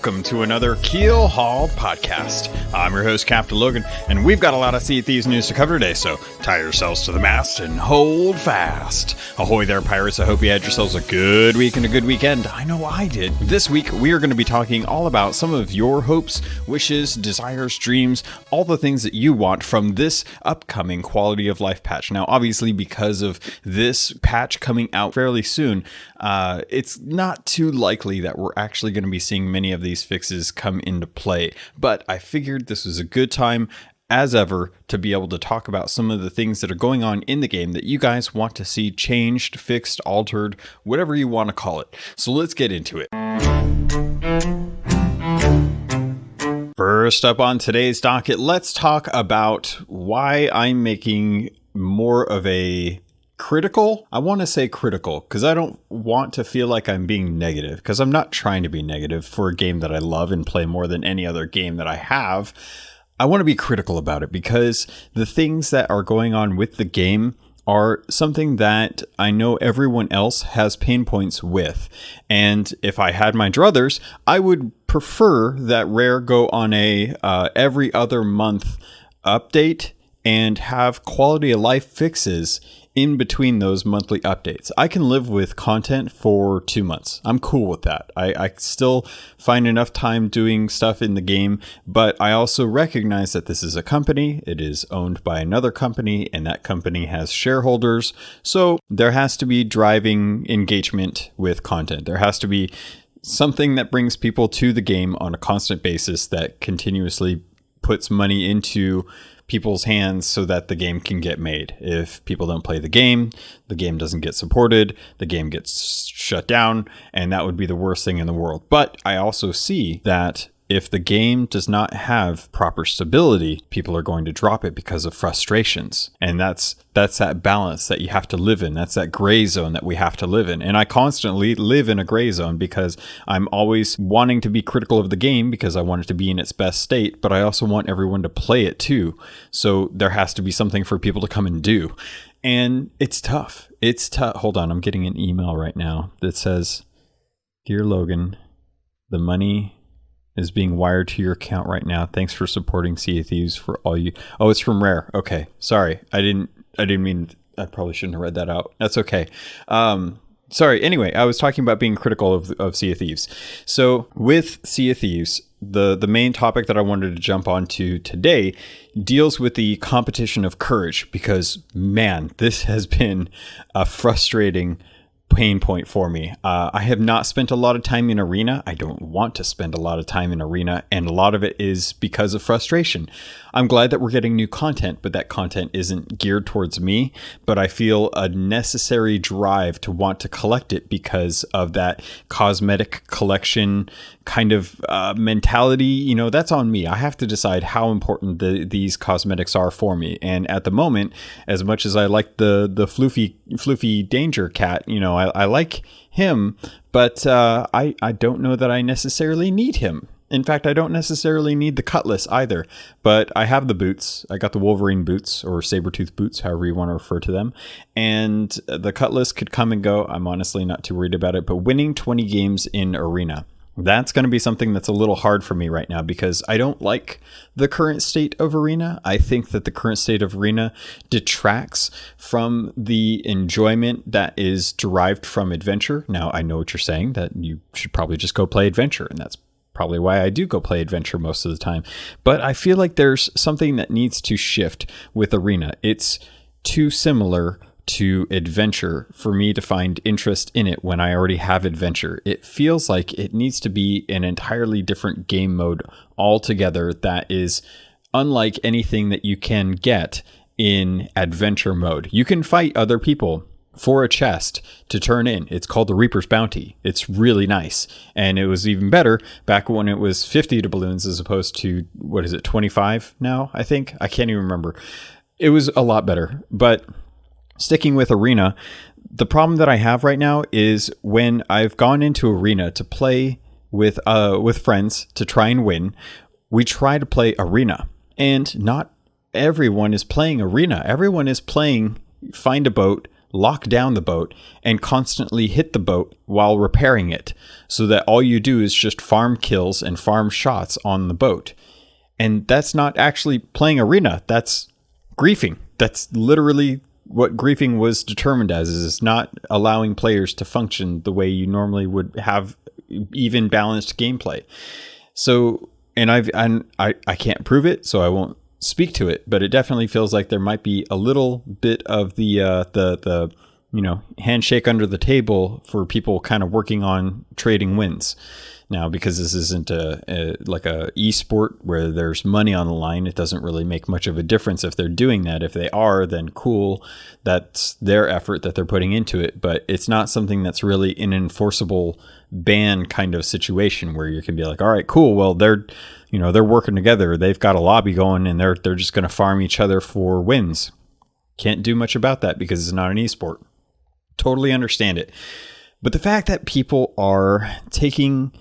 welcome to another Keelhauled podcast. I'm your host, CaptainLogun, and we've got a lot of Sea of Thieves news to cover today, so tie yourselves to the mast and hold fast. Ahoy there, pirates. I hope you had yourselves a good week and a good weekend. I know I did. This week, we are going to be talking all about some of your hopes, wishes, desires, dreams, all the things that you want from this upcoming quality of life patch. Now, obviously, because of this patch coming out fairly soon, it's not too likely that we're actually going to be seeing many of these fixes come into play, but I figured this was a good time as ever to be able to talk about some of the things that are going on in the game that you guys want to see changed, fixed, altered, whatever you want to call it. So let's get into it. First up on today's docket, let's talk about why I'm making more of a I want to say critical because I don't want to feel like I'm being negative, because I'm not trying to be negative for a game that I love and play more than any other game that I have. I want to be critical about it because the things that are going on with the game are something that I know everyone else has pain points with. And if I had my druthers, I would prefer that Rare go on a every other month update and have quality of life fixes in between those monthly updates. I can live with content for 2 months. I'm cool with that. I still find enough time doing stuff in the game, but I also recognize that this is a company. It is owned by another company, and that company has shareholders. So there has to be driving engagement with content. There has to be something that brings people to the game on a constant basis that continuously puts money into people's hands so that the game can get made. If people don't play the game doesn't get supported, the game gets shut down, and that would be the worst thing in the world. But I also see that if the game does not have proper stability, people are going to drop it because of frustrations. And that's that balance that you have to live in. That's that gray zone that we have to live in. And I constantly live in a gray zone because I'm always wanting to be critical of the game because I want it to be in its best state, but I also want everyone to play it too. So there has to be something for people to come and do. And it's tough. It's tough. Hold on. I'm getting an email right now that says, "Dear Logan, the money is being wired to your account right now. Thanks for supporting Sea of Thieves for all you." Oh, it's from Rare. Okay. Sorry. I didn't mean, I probably shouldn't have read that out. That's okay. Sorry. Anyway, I was talking about being critical of Sea of Thieves. So with Sea of Thieves, the main topic that I wanted to jump onto today deals with the competition of courage, because man, this has been a frustrating pain point for me. I have not spent a lot of time in Arena. I don't want to spend a lot of time in Arena, and a lot of it is because of frustration. I'm glad that we're getting new content, but that content isn't geared towards me, but I feel a necessary drive to want to collect it because of that cosmetic collection kind of mentality. You know, that's on me. I have to decide how important these cosmetics are for me. And at the moment, as much as I like the floofy danger cat, you know, I like him, but I don't know that I necessarily need him. In fact, I don't necessarily need the Cutlass either, but I have the boots. I got the Wolverine boots, or Sabretooth boots, however you want to refer to them. And the Cutlass could come and go. I'm honestly not too worried about it, but winning 20 games in Arena, that's going to be something that's a little hard for me right now because I don't like the current state of Arena. I think that the current state of Arena detracts from the enjoyment that is derived from Adventure. Now, I know what you're saying, that you should probably just go play Adventure, and that's probably why I do go play Adventure most of the time. But I feel like there's something that needs to shift with Arena. It's too similar to Adventure for me to find interest in it when I already have Adventure. It feels like it needs to be an entirely different game mode altogether that is unlike anything that you can get in Adventure mode. You can fight other people for a chest to turn in. It's called the Reaper's Bounty. It's really nice. And it was even better back when it was 50 doubloons as opposed to, 25 now, I think? I can't even remember. It was a lot better. But sticking with Arena, the problem that I have right now is when I've gone into Arena to play with friends to try and win, we try to play Arena. And not everyone is playing Arena. Everyone is playing Find a Boat, lock down the boat, and constantly hit the boat while repairing it, so that all you do is just farm kills and farm shots on the boat. And that's not actually playing arena. That's griefing. That's literally what griefing was determined as, is not allowing players to function the way you normally would have even balanced gameplay. So, and I can't prove it, so I won't speak to it, but it definitely feels like there might be a little bit of the handshake under the table for people kind of working on trading wins. Now, because this isn't like a esport where there's money on the line, it doesn't really make much of a difference if they're doing that. If they are, then cool, that's their effort that they're putting into it. But it's not something that's really an enforceable ban kind of situation where you can be like, all right, cool, well, they're working together, they've got a lobby going, and they're just going to farm each other for wins. Can't do much about that because it's not an esport. Totally understand it. But the fact that people are taking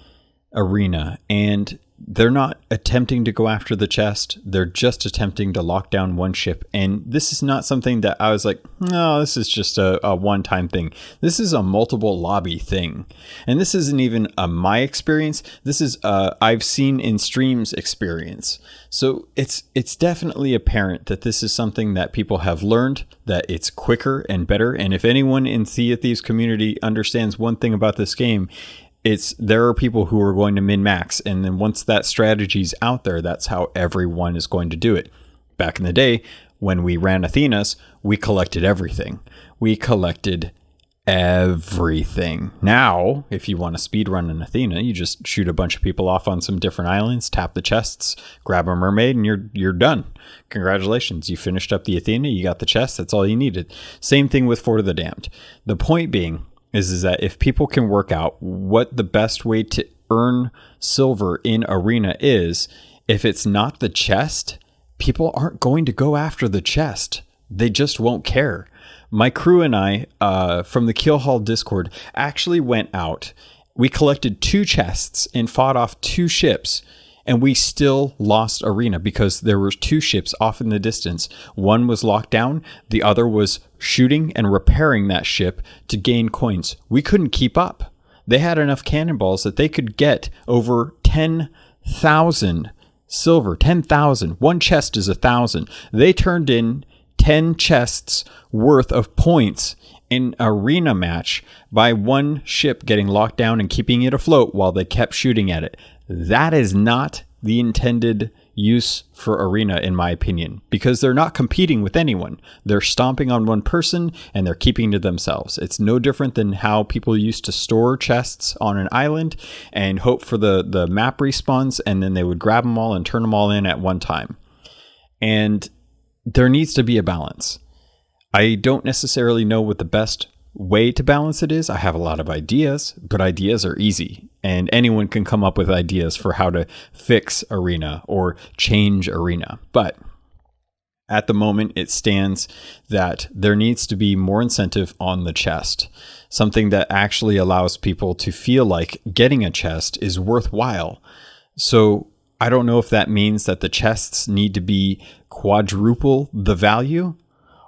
arena and they're not attempting to go after the chest, they're just attempting to lock down one ship. And this is not something that I was like, no, this is just a one-time thing. This is a multiple lobby thing. And this isn't even my experience. This is I've seen in streams experience. So it's definitely apparent that this is something that people have learned, that it's quicker and better. And if anyone in Sea of Thieves community understands one thing about this game, there are people who are going to min-max, and then once that strategy's out there, that's how everyone is going to do it. Back in the day, when we ran Athenas, we collected everything. We collected everything. Now, if you want to speedrun an Athena, you just shoot a bunch of people off on some different islands, tap the chests, grab a mermaid, and you're done. Congratulations, you finished up the Athena, you got the chest, that's all you needed. Same thing with Fort of the Damned. The point being is that if people can work out what the best way to earn silver in arena is, if it's not the chest, people aren't going to go after the chest. They just won't care. My crew and I, from the Keelhauled Discord, actually went out. We collected 2 chests and fought off 2 ships, and we still lost arena because there were 2 ships off in the distance. One was locked down, the other was shooting and repairing that ship to gain coins. We couldn't keep up. They had enough cannonballs that they could get over 10,000 silver. 10,000. One chest is 1,000. They turned in 10 chests worth of points in arena match by one ship getting locked down and keeping it afloat while they kept shooting at it. That is not the intended use for arena, in my opinion, because they're not competing with anyone. They're stomping on one person and they're keeping to themselves. It's no different than how people used to store chests on an island and hope for the map respawns, and then they would grab them all and turn them all in at one time. And there needs to be a balance. I don't necessarily know what the best way to balance it is. I have a lot of ideas, but ideas are easy, and anyone can come up with ideas for how to fix arena or change arena. But at the moment, it stands that there needs to be more incentive on the chest, something that actually allows people to feel like getting a chest is worthwhile. So I don't know if that means that the chests need to be quadruple the value,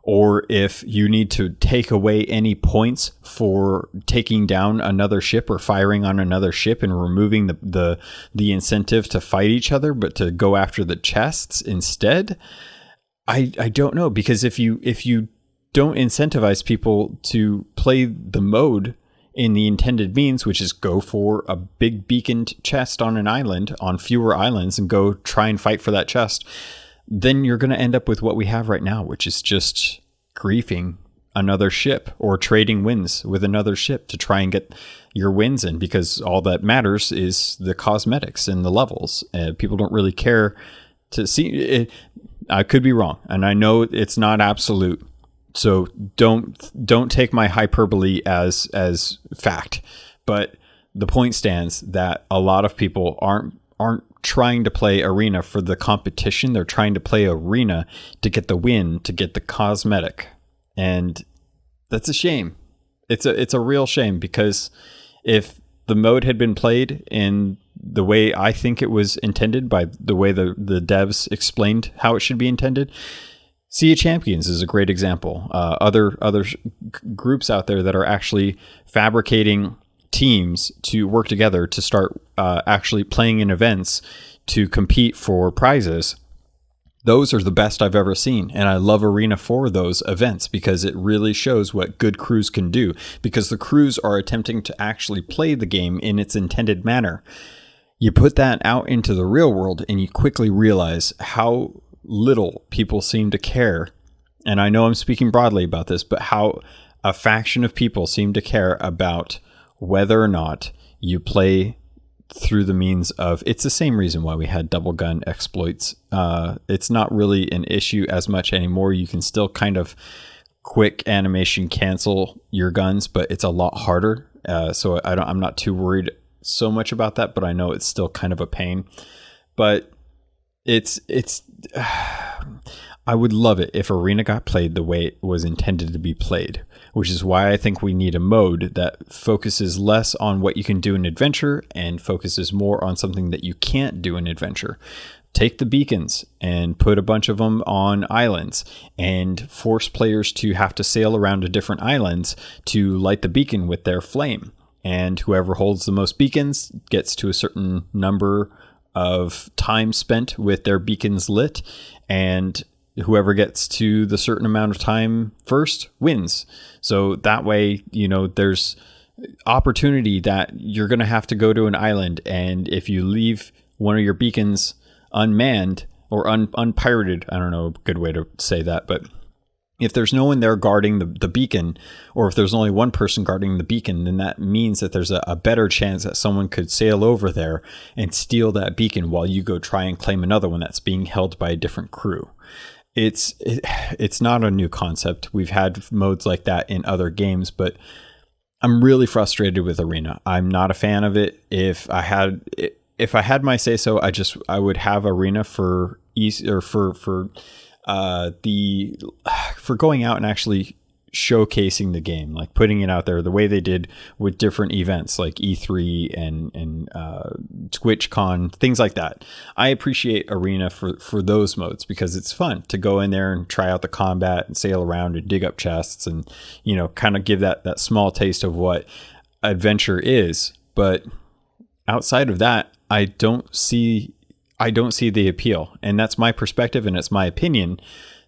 or if you need to take away any points for taking down another ship or firing on another ship and removing the incentive to fight each other, but to go after the chests instead. I don't know, because if you don't incentivize people to play the mode in the intended means, which is go for a big beaconed chest on an island, on fewer islands, and go try and fight for that chest, then you're going to end up with what we have right now, which is just griefing another ship or trading wins with another ship to try and get your wins in, because all that matters is the cosmetics and the levels. People don't really care to see it. I could be wrong, and I know it's not absolute, so don't take my hyperbole as fact, but the point stands that a lot of people aren't trying to play arena for the competition. They're trying to play arena to get the win, to get the cosmetic. And that's a shame. It's a real shame, because if the mode had been played in the way I think it was intended, by the way the devs explained how it should be intended, Sea of Champions is a great example. Other groups out there that are actually fabricating teams to work together to start actually playing in events to compete for prizes. Those are the best I've ever seen. And I love Arena for those events because it really shows what good crews can do, because the crews are attempting to actually play the game in its intended manner. You put that out into the real world and you quickly realize how little people seem to care. And I know I'm speaking broadly about this, but how a faction of people seem to care about whether or not you play through the means of, it's the same reason why we had double gun exploits. It's not really an issue as much anymore. You can still kind of quick animation cancel your guns, but it's a lot harder. So I'm not too worried so much about that, but I know it's still kind of a pain. But it's I would love it if Arena got played the way it was intended to be played, which is why I think we need a mode that focuses less on what you can do in adventure and focuses more on something that you can't do in adventure. Take the beacons and put a bunch of them on islands and force players to have to sail around to different islands to light the beacon with their flame. And whoever holds the most beacons gets to a certain number of time spent with their beacons lit, and whoever gets to the certain amount of time first wins. So that way, there's opportunity that you're going to have to go to an island, and if you leave one of your beacons unmanned or unpirated, I don't know a good way to say that, but if there's no one there guarding the beacon, or if there's only one person guarding the beacon, then that means that there's a better chance that someone could sail over there and steal that beacon while you go try and claim another one that's being held by a different crew. It's not a new concept. We've had modes like that in other games, but I'm really frustrated with Arena. I'm not a fan of it. If I had my say so, I would have Arena for going out and actually showcasing the game, like putting it out there the way they did with different events like E3 and TwitchCon, things like that. I appreciate Arena for those modes because it's fun to go in there and try out the combat and sail around and dig up chests and, kind of give that small taste of what adventure is. But outside of that, I don't see the appeal, and that's my perspective and it's my opinion.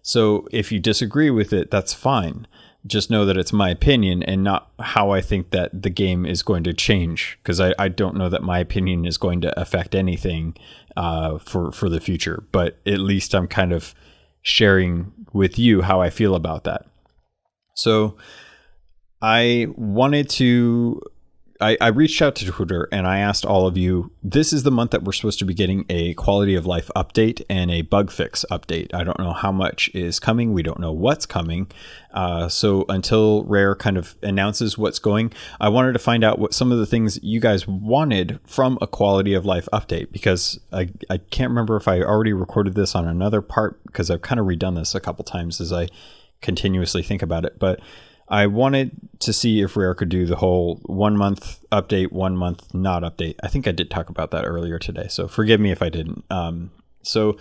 So if you disagree with it, that's fine. Just know that it's my opinion and not how I think that the game is going to change, because I don't know that my opinion is going to affect anything for the future. But at least I'm kind of sharing with you how I feel about that. So I reached out to Twitter and I asked all of you, this is the month that we're supposed to be getting a quality of life update and a bug fix update. I don't know how much is coming. We don't know what's coming. So until Rare kind of announces what's going, I wanted to find out what some of the things you guys wanted from a quality of life update, because I can't remember if I already recorded this on another part, because I've kind of redone this a couple times as I continuously think about it. But I wanted to see if Rare could do the whole 1 month update, 1 month not update. I think I did talk about that earlier today, so forgive me if I didn't. So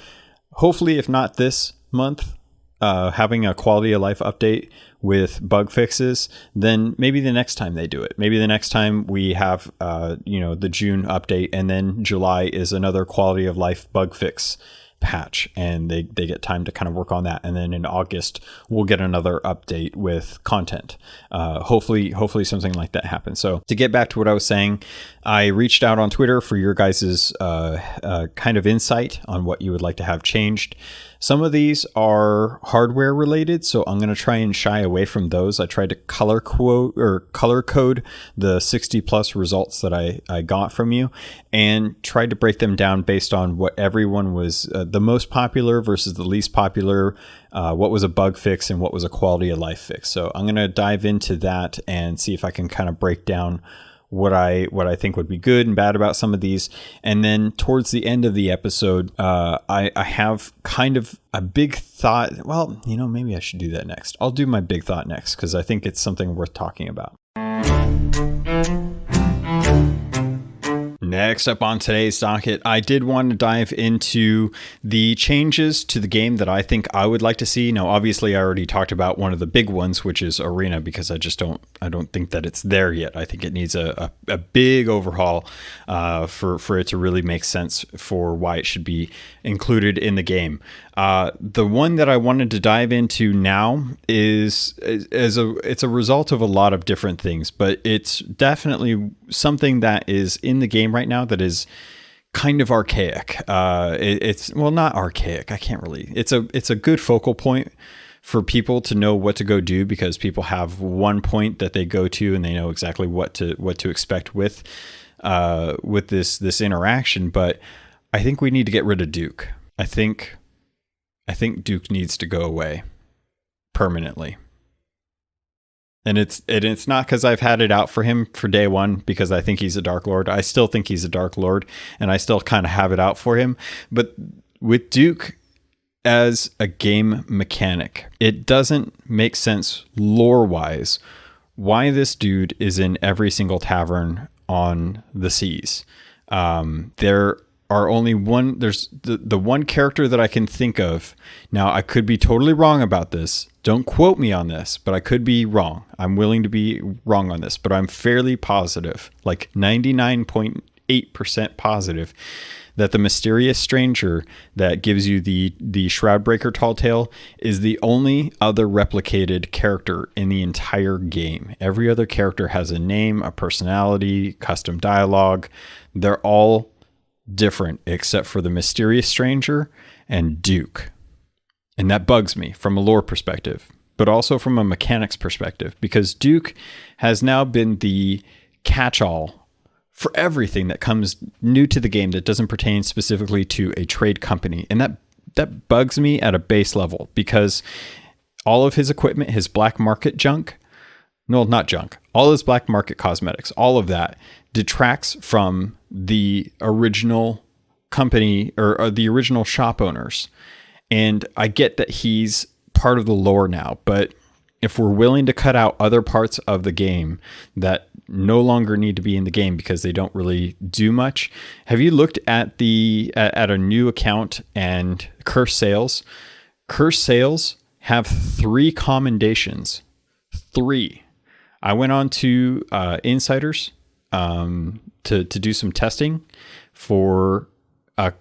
hopefully, if not this month, having a quality of life update with bug fixes, then maybe the next time they do it. Maybe the next time we have, the June update, and then July is another quality of life bug fix patch, and they get time to kind of work on that, and then in August we'll get another update with content. Hopefully something like that happens. So to get back to what I was saying, I reached out on Twitter for your guys's kind of insight on what you would like to have changed. Some of these are hardware related, so I'm going to try and shy away from those. I tried to color code the 60 plus results that I got from you, and tried to break them down based on what everyone was the most popular versus the least popular, what was a bug fix and what was a quality of life fix. So I'm going to dive into that and see if I can kind of break down what I think would be good and bad about some of these. And then towards the end of the episode, I have kind of a big thought. Well, maybe I should do that next. I'll do my big thought next, because I think it's something worth talking about. Next up on today's docket, I did want to dive into the changes to the game that I think I would like to see. Now, obviously, I already talked about one of the big ones, which is Arena, because I don't think that it's there yet. I think it needs a big overhaul for it to really make sense for why it should be included in the game. The one that I wanted to dive into now it's a result of a lot of different things, but it's definitely something that is in the game right now that is kind of archaic. It's not archaic. It's a good focal point for people to know what to go do, because people have one point that they go to and they know exactly what to expect with this interaction. But I think we need to get rid of Duke. I think Duke needs to go away permanently. And it's not because I've had it out for him for day one, because I think he's a Dark Lord. I still think he's a Dark Lord, and I still kind of have it out for him. But with Duke as a game mechanic, it doesn't make sense lore-wise why this dude is in every single tavern on the seas. There's the one character that I can think of. Now, I could be totally wrong about this. Don't quote me on this, but I could be wrong. I'm willing to be wrong on this, but I'm fairly positive, like 99.8% positive, that the mysterious stranger that gives you the Shroudbreaker Tall Tale is the only other replicated character in the entire game. Every other character has a name, a personality, custom dialogue. They're all different except for the mysterious stranger and Duke. And that bugs me from a lore perspective, but also from a mechanics perspective, because Duke has now been the catch-all for everything that comes new to the game that doesn't pertain specifically to a trade company. And that bugs me at a base level, because all of his equipment, his black market junk, no, not junk, all his black market cosmetics, all of that detracts from the original company or the original shop owners. And I get that he's part of the lore now, but if we're willing to cut out other parts of the game that no longer need to be in the game because they don't really do much. Have you looked at at a new account and Curse Sales? Curse Sales have 3 commendations. 3. I went on to Insiders to do some testing for I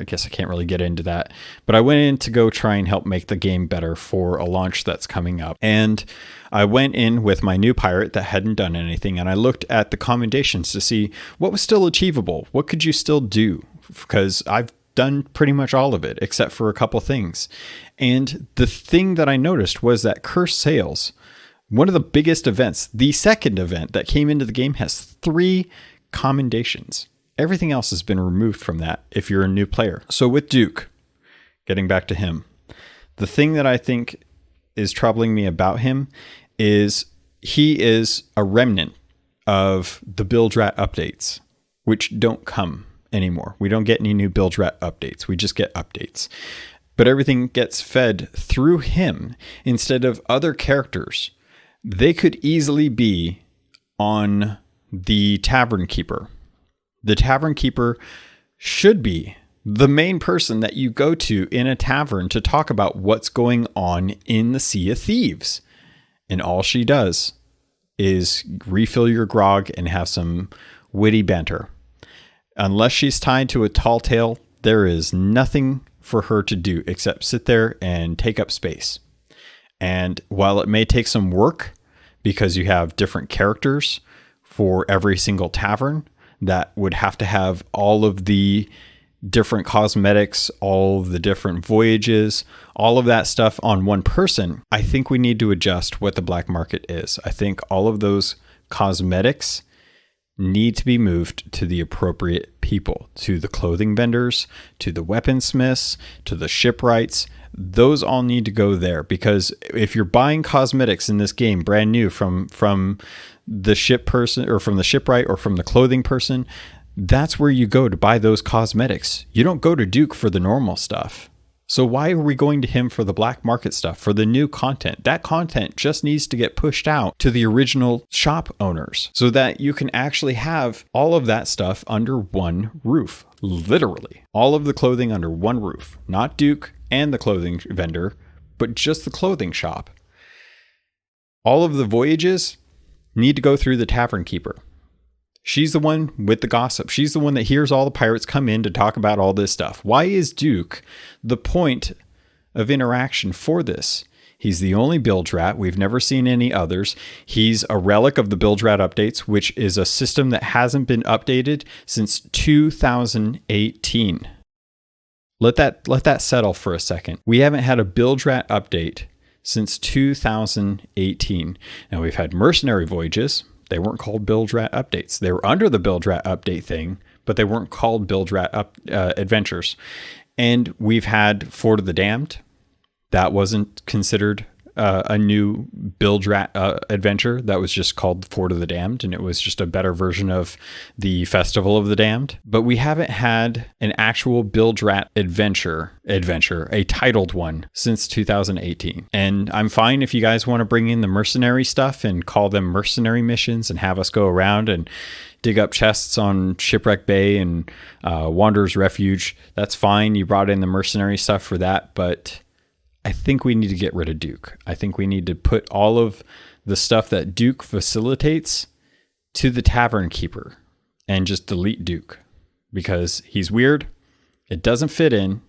guess I can't really get into that, but I went in to go try and help make the game better for a launch that's coming up. And I went in with my new pirate that hadn't done anything, and I looked at the commendations to see what was still achievable. What could you still do? Because I've done pretty much all of it except for a couple things. And the thing that I noticed was that Curse Sales, one of the biggest events, the second event that came into the game, has 3 commendations. Everything else has been removed from that if you're a new player. So with Duke, getting back to him, the thing that I think is troubling me about him is he is a remnant of the Build Rat updates, which don't come anymore. We don't get any new Build Rat updates. We just get updates. But everything gets fed through him instead of other characters. They could easily be on the Tavern Keeper. The Tavern Keeper should be the main person that you go to in a tavern to talk about what's going on in the Sea of Thieves. And all she does is refill your grog and have some witty banter. Unless she's tied to a tall tale, there is nothing for her to do except sit there and take up space. And while it may take some work, because you have different characters for every single tavern, that would have to have all of the different cosmetics, all of the different voyages, all of that stuff on one person, I think we need to adjust what the black market is. I think all of those cosmetics need to be moved to the appropriate people, to the clothing vendors, to the weaponsmiths, to the shipwrights. Those all need to go there, because if you're buying cosmetics in this game brand new from the ship person or from the shipwright or from the clothing person, that's where you go to buy those cosmetics. You don't go to Duke for the normal stuff. So why are we going to him for the black market stuff, for the new content? That content just needs to get pushed out to the original shop owners so that you can actually have all of that stuff under one roof. Literally. All of the clothing under one roof. Not Duke and the clothing vendor, but just the clothing shop. All of the voyages need to go through the tavern keeper. She's the one with the gossip. She's the one that hears all the pirates come in to talk about all this stuff. Why is Duke the point of interaction for this? He's the only bilge rat. We've never seen any others. He's a relic of the bilge rat updates, which is a system that hasn't been updated since 2018. Let that settle for a second. We haven't had a bilge rat update since 2018. Now we've had mercenary voyages. They weren't called bilge rat updates. They were under the bilge rat update thing, but they weren't called bilge rat adventures. And we've had Fort of the Damned. That wasn't considered a new bilge rat adventure. That was just called Fort of the Damned, and it was just a better version of the Festival of the Damned. But we haven't had an actual bilge rat adventure, a titled one, since 2018. And I'm fine if you guys want to bring in the mercenary stuff and call them mercenary missions and have us go around and dig up chests on Shipwreck Bay and Wanderer's Refuge. That's fine. You brought in the mercenary stuff for that, but I think we need to get rid of Duke. I think we need to put all of the stuff that Duke facilitates to the tavern keeper and just delete Duke because he's weird. It doesn't fit in.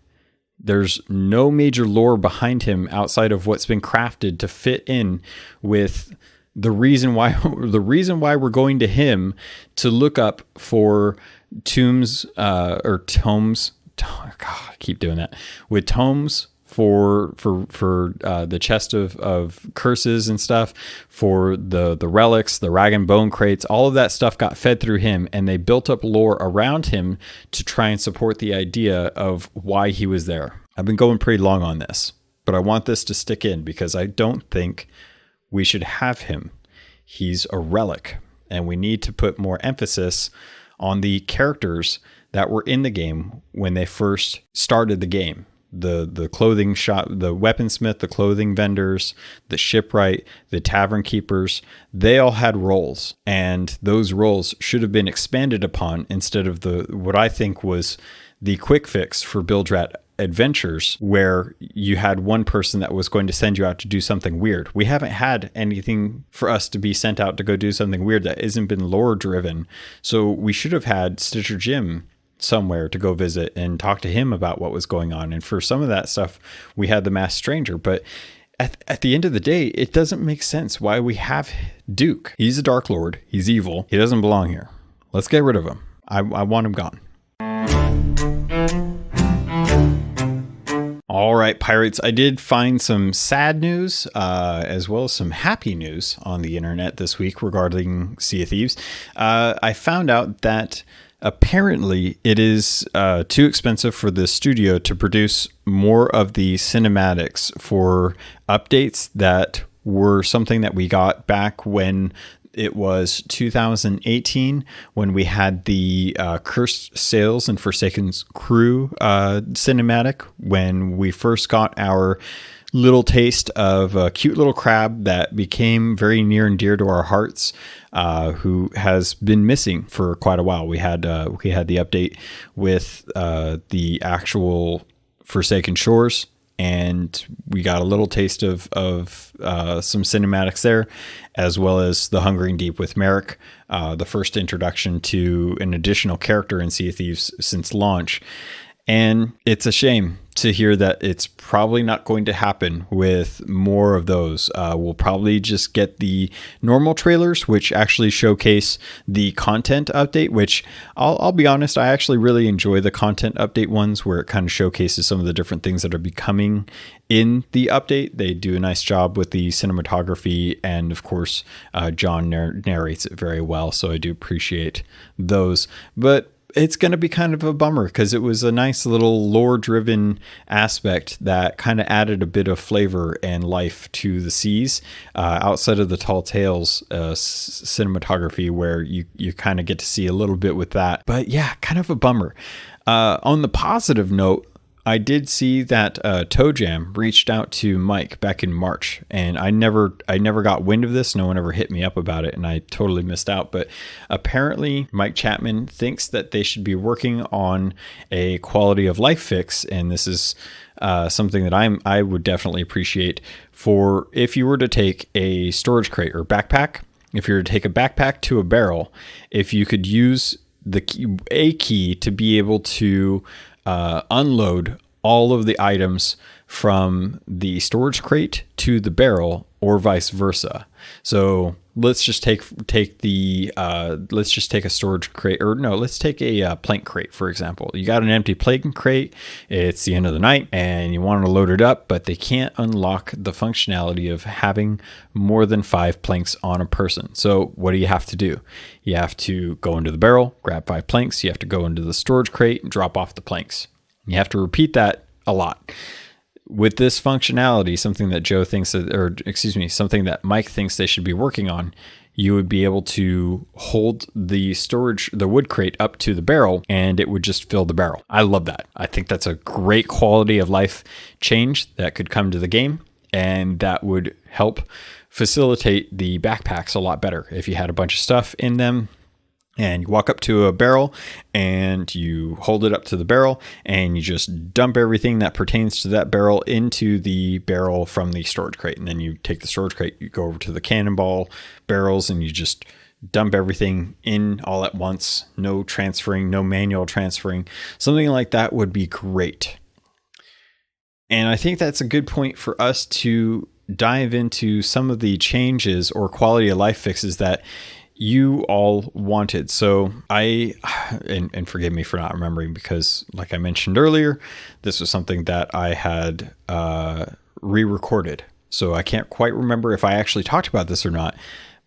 There's no major lore behind him outside of what's been crafted to fit in with the reason why we're going to him to look up for tombs. God, I keep doing that with tomes for the chest of curses and stuff, for the relics, the rag and bone crates. All of that stuff got fed through him, and they built up lore around him to try and support the idea of why he was there. I've been going pretty long on this, but I want this to stick in because I don't think we should have him. He's a relic, and we need to put more emphasis on the characters that were in the game when they first started the game. The clothing shop, the weaponsmith, the clothing vendors, the shipwright, the tavern keepers, they all had roles, and those roles should have been expanded upon instead of what I think was the quick fix for bilge rat adventures, where you had one person that was going to send you out to do something weird. We haven't had anything for us to be sent out to go do something weird that isn't been lore driven. So we should have had Stitcher Jim somewhere to go visit and talk to him about what was going on. And for some of that stuff, we had the Masked Stranger. But at the end of the day, it doesn't make sense why we have Duke. He's a Dark Lord. He's evil. He doesn't belong here. Let's get rid of him. I want him gone. All right, pirates, I did find some sad news as well as some happy news on the internet this week regarding Sea of Thieves. I found out that apparently it is too expensive for the studio to produce more of the cinematics for updates that were something that we got back when it was 2018, when we had the Cursed Sails and Forsaken's Crew cinematic, when we first got our little taste of a cute little crab that became very near and dear to our hearts, who has been missing for quite a while. We had the update with the actual Forsaken Shores, and we got a little taste of some cinematics there, as well as the Hungering Deep with Merrick, the first introduction to an additional character in Sea of Thieves since launch. And it's a shame to hear that it's probably not going to happen with more of those. We'll probably just get the normal trailers, which actually showcase the content update, which I'll be honest, I actually really enjoy the content update ones where it kind of showcases some of the different things that are becoming in the update. They do a nice job with the cinematography, and of course, John narrates it very well, so I do appreciate those. But it's going to be kind of a bummer because it was a nice little lore-driven aspect that kind of added a bit of flavor and life to the seas outside of the Tall Tales cinematography, where you kind of get to see a little bit with that. But yeah, kind of a bummer. On the positive note, I did see that Toe Jam reached out to Mike back in March, and I never got wind of this. No one ever hit me up about it, and I totally missed out. But apparently, Mike Chapman thinks that they should be working on a quality of life fix, and this is something that I would definitely appreciate for if you were to take a storage crate or backpack. If you were to take a backpack to a barrel, if you could use a key to be able to unload all of the items from the storage crate to the barrel, or vice versa. So let's just take a storage crate, or no, let's take a plank crate, for example. You got an empty plank crate, it's the end of the night, and you want to load it up, but they can't unlock the functionality of having more than 5 planks on a person. So what do you have to do? You have to go into the barrel, grab 5 planks. You have to go into the storage crate and drop off the planks. You have to repeat that a lot. With this functionality, something that Joe thinks that, or excuse me, something that Mike thinks they should be working on, you would be able to hold the wood crate up to the barrel, and it would just fill the barrel. I love that. I think that's a great quality of life change that could come to the game, and that would help facilitate the backpacks a lot better. If you had a bunch of stuff in them, and you walk up to a barrel and you hold it up to the barrel and you just dump everything that pertains to that barrel into the barrel from the storage crate. And then you take the storage crate, you go over to the cannonball barrels, and you just dump everything in all at once. No transferring, no manual transferring. Something like that would be great. And I think that's a good point for us to dive into some of the changes or quality of life fixes that you all wanted. So and forgive me for not remembering, because like I mentioned earlier, this was something that I had re-recorded. So I can't quite remember if I actually talked about this or not,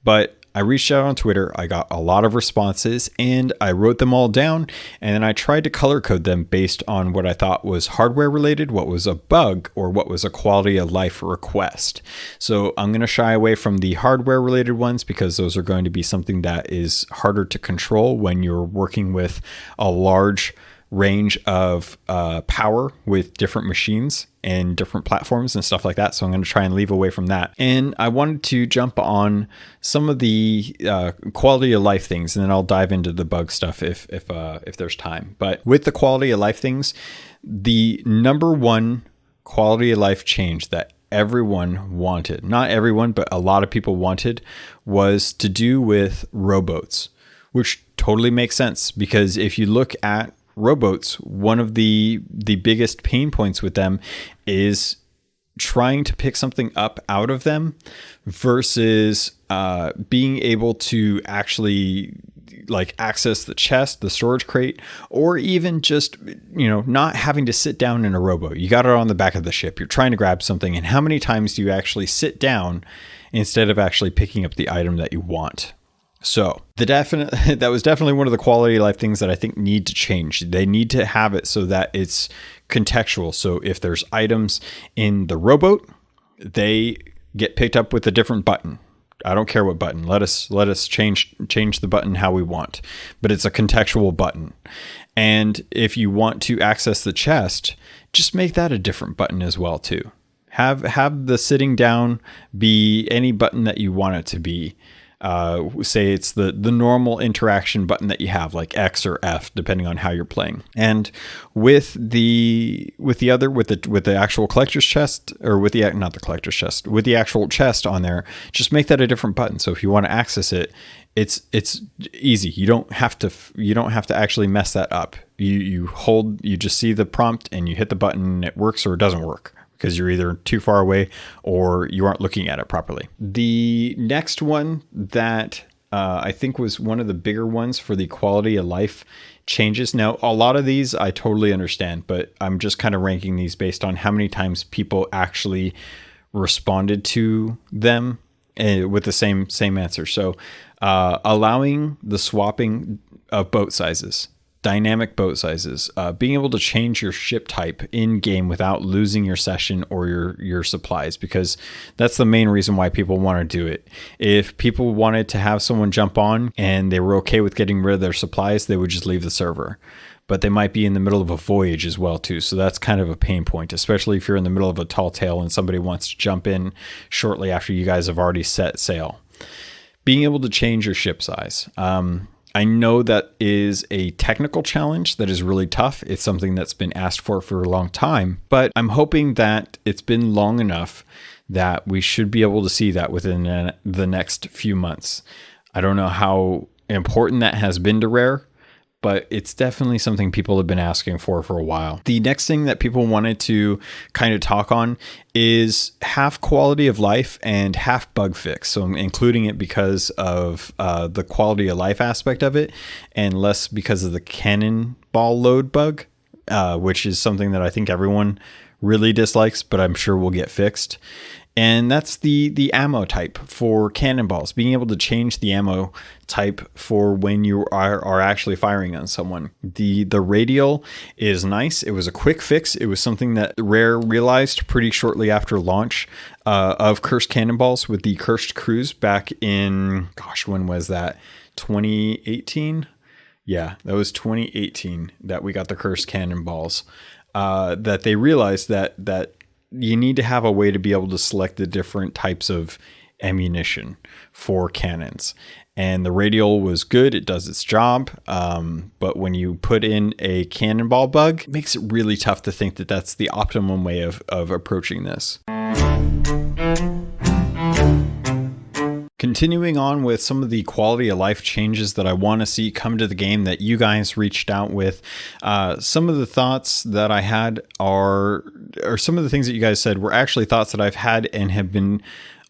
but I reached out on Twitter. I got a lot of responses and I wrote them all down, and then I tried to color code them based on what I thought was hardware related, what was a bug, or what was a quality of life request. So I'm going to shy away from the hardware related ones, because those are going to be something that is harder to control when you're working with a large range of power with different machines and different platforms and stuff like that. So I'm going to try and leave away from that. And I wanted to jump on some of the quality of life things, and then I'll dive into the bug stuff if there's time. But with the quality of life things, the number one quality of life change that everyone wanted, not everyone, but a lot of people wanted, was to do with rowboats, which totally makes sense, because if you look at rowboats, one of the biggest pain points with them is trying to pick something up out of them versus being able to actually like access the chest, the storage crate, or even just, not having to sit down in a rowboat. You got it on the back of the ship. You're trying to grab something, and how many times do you actually sit down instead of actually picking up the item that you want? So that was definitely one of the quality of life things that I think need to change. They need to have it so that it's contextual. So if there's items in the rowboat, they get picked up with a different button. I don't care what button. Let us change the button how we want, but it's a contextual button. And if you want to access the chest, just make that a different button as well too. Have the sitting down be any button that you want it to be. Say it's the normal interaction button that you have, like X or F, depending on how you're playing. And with the actual collector's chest, or with the actual chest on there, just make that a different button. So if you want to access it, it's easy. You don't have to actually mess that up. You just see the prompt and you hit the button and it works or it doesn't work, because you're either too far away or you aren't looking at it properly. The next one that I think was one of the bigger ones for the quality of life changes. Now, a lot of these I totally understand, but I'm just kind of ranking these based on how many times people actually responded to them with the same answer. So allowing the swapping of boat sizes. dynamic boat sizes, being able to change your ship type in game without losing your session or your supplies, because that's the main reason why people want to do it. If people wanted to have someone jump on and they were okay with getting rid of their supplies, they would just leave the server. But they might be in the middle of a voyage as well too, so that's kind of a pain point, especially if you're in the middle of a tall tale and somebody wants to jump in shortly after you guys have already set sail. Being able to change your ship size. I know that is a technical challenge that is really tough. It's something that's been asked for a long time, but I'm hoping that it's been long enough that we should be able to see that within the next few months. I don't know how important that has been to Rare, but it's definitely something people have been asking for a while. The next thing that people wanted to kind of talk on is half quality of life and half bug fix. So I'm including it because of the quality of life aspect of it, and less because of the cannonball load bug, which is something that I think everyone really dislikes, but I'm sure will get fixed. And that's the ammo type for cannonballs, being able to change the ammo type for when you are actually firing on someone. The radial is nice. It was a quick fix. It was something that Rare realized pretty shortly after launch of Cursed Cannonballs with the Cursed Cruise back in, gosh, when was that? 2018? Yeah, that was 2018 that we got the Cursed Cannonballs. That they realized that you need to have a way to be able to select the different types of ammunition for cannons. And the radial was good. It does its job. But when you put in a cannonball bug, it makes it really tough to think that that's the optimum way of approaching this. Continuing on with some of the quality of life changes that I want to see come to the game that you guys reached out with. Some of the thoughts that I had or some of the things that you guys said were actually thoughts that I've had and have been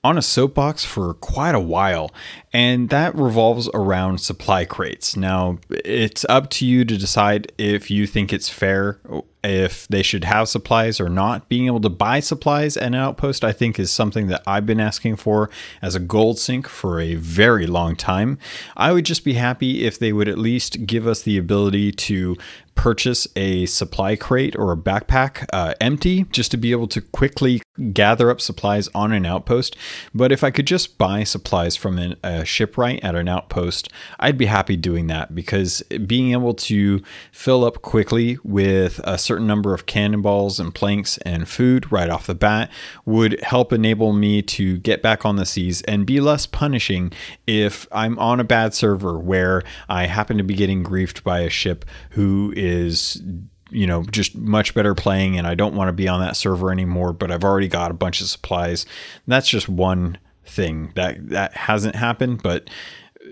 on a soapbox for quite a while, and that revolves around supply crates. Now, it's up to you to decide if you think it's fair, if they should have supplies or not. Being able to buy supplies at an outpost, I think, is something that I've been asking for as a gold sink for a very long time. I would just be happy if they would at least give us the ability to purchase a supply crate or a backpack empty, just to be able to quickly gather up supplies on an outpost. But if I could just buy supplies from a shipwright at an outpost, I'd be happy doing that, because being able to fill up quickly with a certain number of cannonballs and planks and food right off the bat would help enable me to get back on the seas and be less punishing if I'm on a bad server where I happen to be getting griefed by a ship who is, you know, just much better playing, and I don't want to be on that server anymore, but I've already got a bunch of supplies. That's just one thing that hasn't happened, but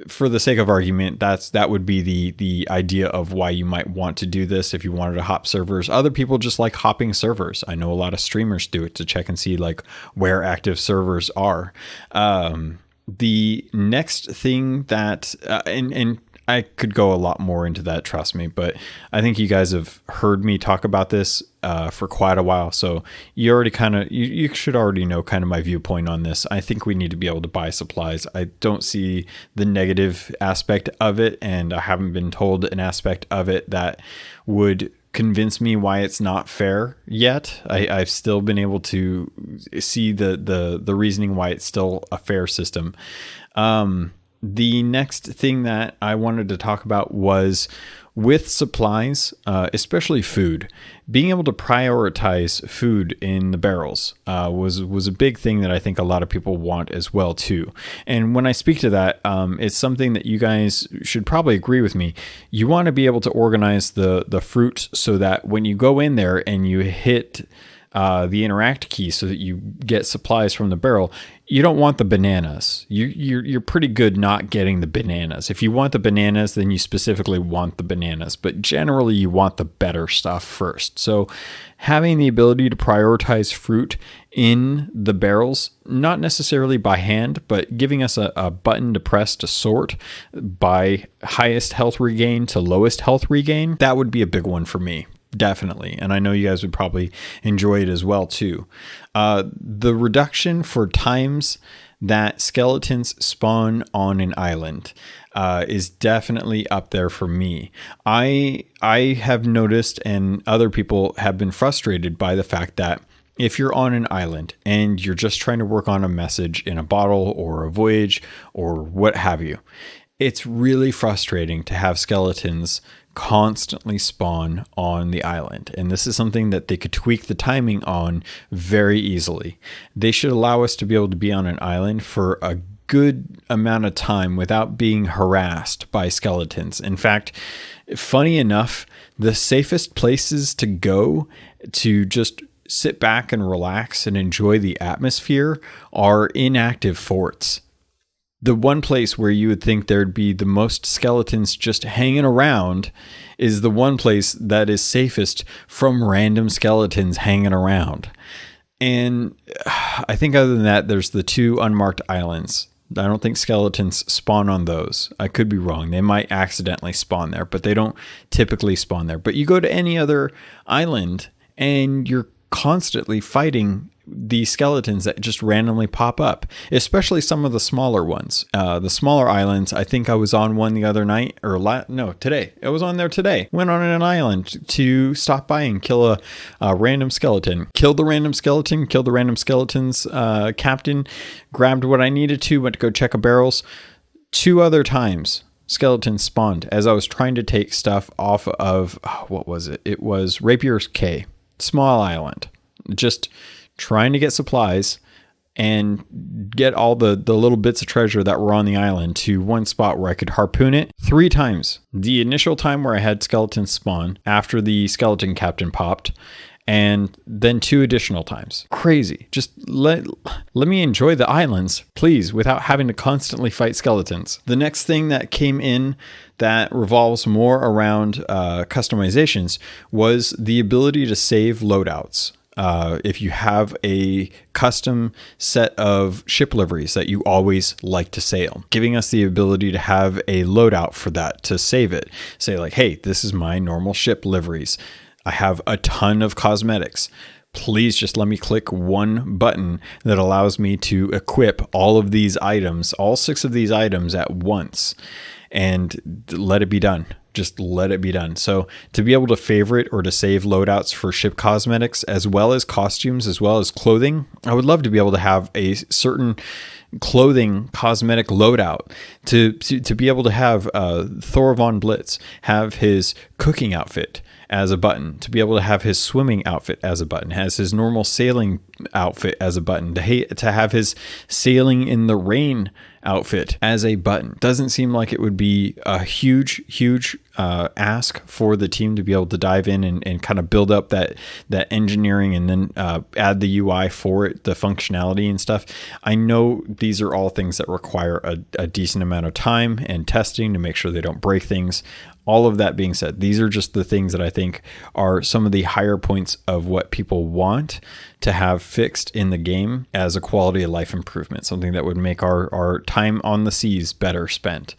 for the sake of argument, that would be the idea of why you might want to do this if you wanted to hop servers. Other people just like hopping servers. I know a lot of streamers do it to check and see like where active servers are. The next thing that and I could go a lot more into that, trust me, but I think you guys have heard me talk about this for quite a while, so you already you should already know kind of my viewpoint on this. I think we need to be able to buy supplies. I don't see the negative aspect of it, and I haven't been told an aspect of it that would convince me why it's not fair yet. I've still been able to see the reasoning why it's still a fair system. The next thing that I wanted to talk about was with supplies, especially food. Being able to prioritize food in the barrels was a big thing that I think a lot of people want as well too. And when I speak to that, it's something that you guys should probably agree with me. You want to be able to organize the fruit so that when you go in there and you hit the interact key so that you get supplies from the barrel, you don't want the bananas. You're pretty good not getting the bananas. If you want the bananas, then you specifically want the bananas, but generally you want the better stuff first. So having the ability to prioritize fruit in the barrels, not necessarily by hand, but giving us a button to press to sort by highest health regain to lowest health regain, that would be a big one for me. Definitely. And I know you guys would probably enjoy it as well too. The reduction for times that skeletons spawn on an island is definitely up there for me. I have noticed, and other people have been frustrated by the fact that if you're on an island and you're just trying to work on a message in a bottle or a voyage or what have you, it's really frustrating to have skeletons constantly spawn on the island. And this is something that they could tweak the timing on very easily. They should allow us to be able to be on an island for a good amount of time without being harassed by skeletons. In fact, funny enough, the safest places to go to just sit back and relax and enjoy the atmosphere are inactive forts. The one place where you would think there'd be the most skeletons just hanging around is the one place that is safest from random skeletons hanging around. And I think other than that, there's the 2 unmarked islands. I don't think skeletons spawn on those. I could be wrong. They might accidentally spawn there, but they don't typically spawn there. But you go to any other island and you're constantly fighting these skeletons that just randomly pop up, especially some of the smaller ones. The smaller islands, I think I was on one the other night, today. I was on there today. Went on an island to stop by and kill a random skeleton. Killed the random skeleton, killed the random skeleton's captain, grabbed what I needed to, went to go check a barrels. 2 other times, skeletons spawned as I was trying to take stuff off of, what was it? It was Rapier's Cay. Small island, just trying to get supplies and get all the little bits of treasure that were on the island to one spot where I could harpoon it 3 times. The initial time where I had skeletons spawn after the skeleton captain popped, and then 2 additional times. Crazy. Just let me enjoy the islands, please, without having to constantly fight skeletons. The next thing that came in that revolves more around customizations was the ability to save loadouts. If you have a custom set of ship liveries that you always like to sail, giving us the ability to have a loadout for that, to save it. Say like, hey, this is my normal ship liveries. I have a ton of cosmetics. Please just let me click one button that allows me to equip all of these items, all 6 of these items at once, and let it be done. Just let it be done. So to be able to favorite or to save loadouts for ship cosmetics, as well as costumes, as well as clothing, I would love to be able to have a certain clothing cosmetic loadout to be able to have Thor von Blitz have his cooking outfit as a button, to be able to have his swimming outfit as a button, has his normal sailing outfit as a button, to have his sailing in the rain outfit as a button. Doesn't seem like it would be a huge ask for the team to be able to dive in and kind of build up that engineering and then add the UI for it, the functionality and stuff. I know these are all things that require a decent amount of time and testing to make sure they don't break things. All of that being said, these are just the things that I think are some of the higher points of what people want to have fixed in the game as a quality of life improvement, something that would make our time on the seas better spent.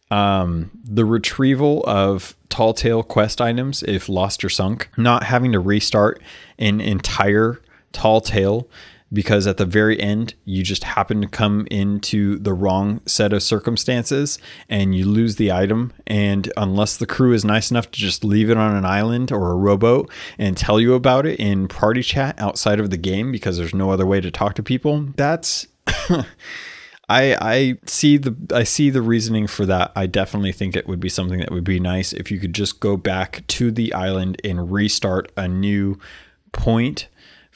The retrieval of tall tale quest items, if lost or sunk, not having to restart an entire tall tale because at the very end, you just happen to come into the wrong set of circumstances and you lose the item. And unless the crew is nice enough to just leave it on an island or a rowboat and tell you about it in party chat outside of the game because there's no other way to talk to people, that's... I see the reasoning for that. I definitely think it would be something that would be nice if you could just go back to the island and restart a new point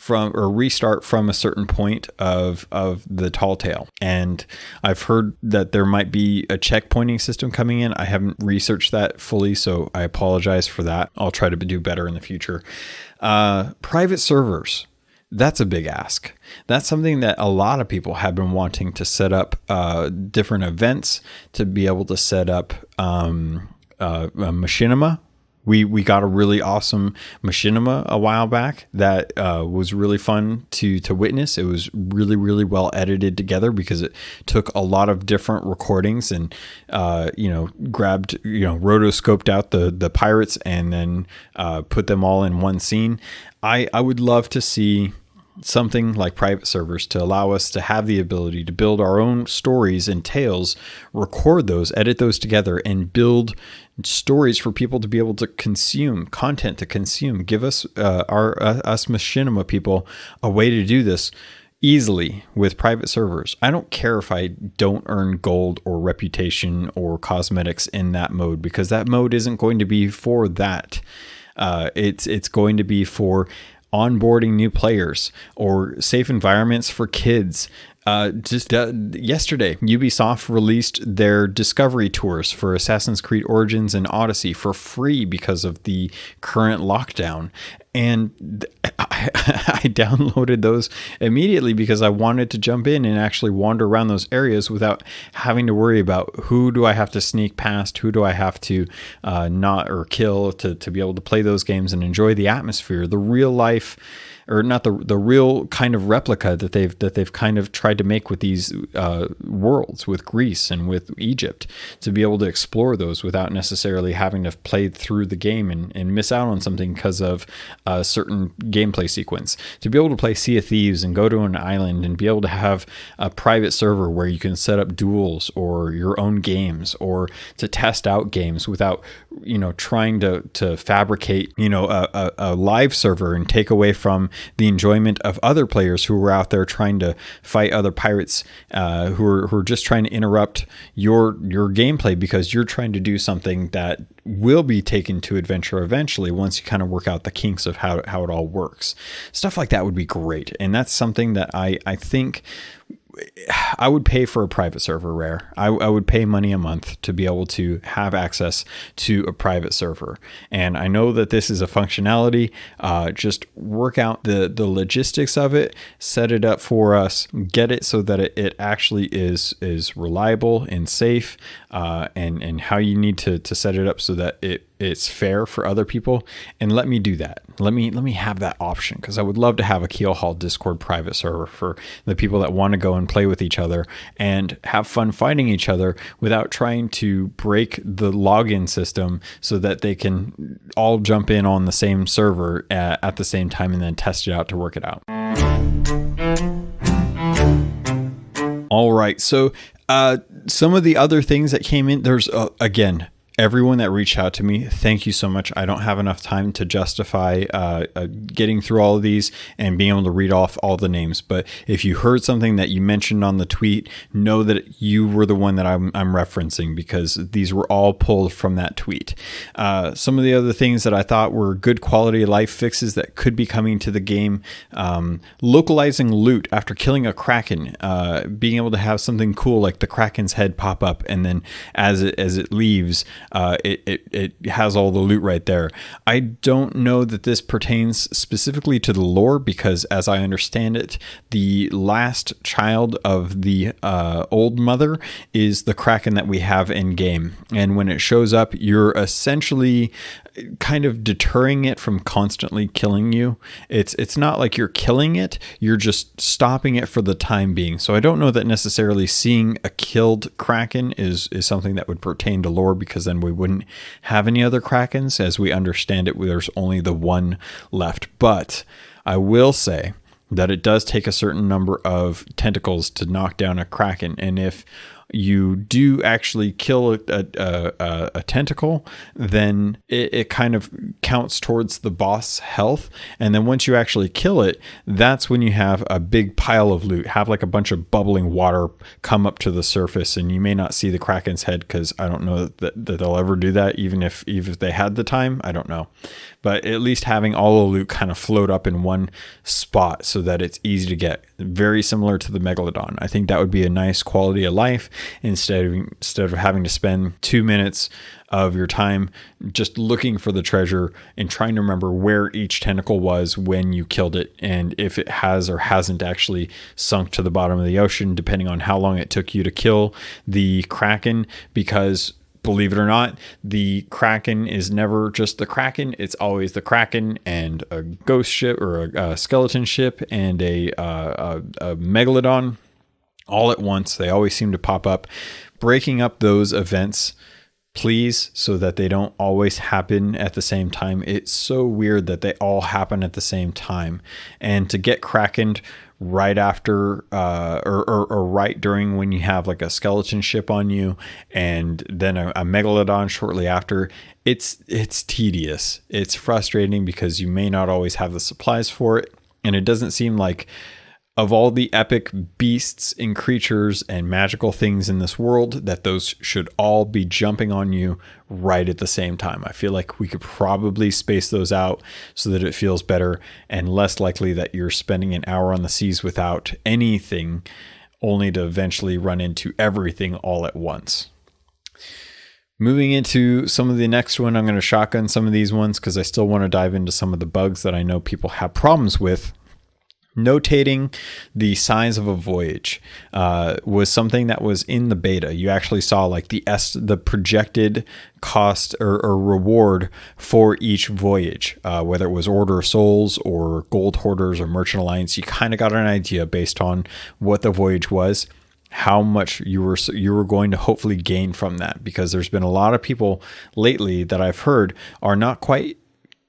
restart from a certain point of the tall tale. And I've heard that there might be a checkpointing system coming in. I haven't researched that fully, so I apologize for that. I'll try to do better in the future. Private servers. That's a big ask. That's something that a lot of people have been wanting to set up different events, to be able to set up machinima. We got a really awesome machinima a while back that was really fun to witness. It was really, really well edited together because it took a lot of different recordings and, rotoscoped out the pirates and then put them all in one scene. I would love to see something like private servers to allow us to have the ability to build our own stories and tales, record those, edit those together, and build stories for people to be able to consume, content to consume. Give us, us machinima people, a way to do this easily with private servers. I don't care if I don't earn gold or reputation or cosmetics in that mode, because that mode isn't going to be for that. It's going to be for onboarding new players or safe environments for kids. Yesterday, Ubisoft released their discovery tours for Assassin's Creed Origins and Odyssey for free because of the current lockdown. And I downloaded those immediately because I wanted to jump in and actually wander around those areas without having to worry about who do I have to sneak past, who do I have to not or kill to be able to play those games and enjoy the atmosphere, the real life, or not the real kind of replica that they've kind of tried to make with these worlds, with Greece and with Egypt, to be able to explore those without necessarily having to play through the game and miss out on something because of a certain gameplay sequence. To be able to play Sea of Thieves and go to an island and be able to have a private server where you can set up duels or your own games, or to test out games without, trying to fabricate, a live server and take away from the enjoyment of other players who are out there trying to fight other pirates who are just trying to interrupt your gameplay because you're trying to do something that will be taken to adventure eventually once you kind of work out the kinks of how it all works. Stuff like that would be great. And that's something that I think I would pay for a private server, Rare. I would pay money a month to be able to have access to a private server. And I know that this is a functionality. Just work out the logistics of it, set it up for us, get it so that it actually is reliable and safe, and how you need to set it up so that it's fair for other people, and let me do that. Let me have that option, because I would love to have a Keelhauled Discord private server for the people that want to go and play with each other and have fun fighting each other without trying to break the login system so that they can all jump in on the same server at the same time and then test it out to work it out. All right, so some of the other things that came in, there's again, everyone that reached out to me, thank you so much. I don't have enough time to justify getting through all of these and being able to read off all the names. But if you heard something that you mentioned on the tweet, know that you were the one that I'm referencing, because these were all pulled from that tweet. Some of the other things that I thought were good quality of life fixes that could be coming to the game: localizing loot after killing a kraken, being able to have something cool like the kraken's head pop up, and then as it leaves, it has all the loot right there. I don't know that this pertains specifically to the lore, because as I understand it, the last child of the old mother is the kraken that we have in game, and when it shows up, you're essentially kind of deterring it from constantly killing you. It's not like you're killing it, you're just stopping it for the time being. So I don't know that necessarily seeing a killed kraken is something that would pertain to lore, because then we wouldn't have any other krakens. As we understand it, there's only the one left. But I will say that it does take a certain number of tentacles to knock down a kraken, and if you do actually kill a tentacle, then it kind of counts towards the boss health. And then once you actually kill it, that's when you have a big pile of loot, have like a bunch of bubbling water come up to the surface. And you may not see the kraken's head, because I don't know that they'll ever do that, even if they had the time. I don't know. But at least having all the loot kind of float up in one spot so that it's easy to get. Very similar to the Megalodon. I think that would be a nice quality of life, instead of having to spend 2 minutes of your time just looking for the treasure and trying to remember where each tentacle was when you killed it, and if it has or hasn't actually sunk to the bottom of the ocean, depending on how long it took you to kill the kraken. Because believe it or not, the kraken is never just the kraken. It's always the kraken and a ghost ship, or a skeleton ship, and a megalodon all at once. They always seem to pop up. Breaking up those events please, so that they don't always happen at the same time. It's so weird that they all happen at the same time. And to get krakened right after or right during when you have like a skeleton ship on you, and then a megalodon shortly after, it's tedious. It's frustrating because you may not always have the supplies for it. And it doesn't seem like, of all the epic beasts and creatures and magical things in this world, that those should all be jumping on you right at the same time. I feel like we could probably space those out so that it feels better and less likely that you're spending an hour on the seas without anything, only to eventually run into everything all at once. Moving into some of the next one, I'm going to shotgun some of these ones because I still want to dive into some of the bugs that I know people have problems with. Notating the size of a voyage was something that was in the beta. You actually saw like the projected cost or reward for each voyage, whether it was Order of Souls or Gold Hoarders or Merchant Alliance. You kind of got an idea based on what the voyage was, how much you were going to hopefully gain from that, because there's been a lot of people lately that I've heard are not quite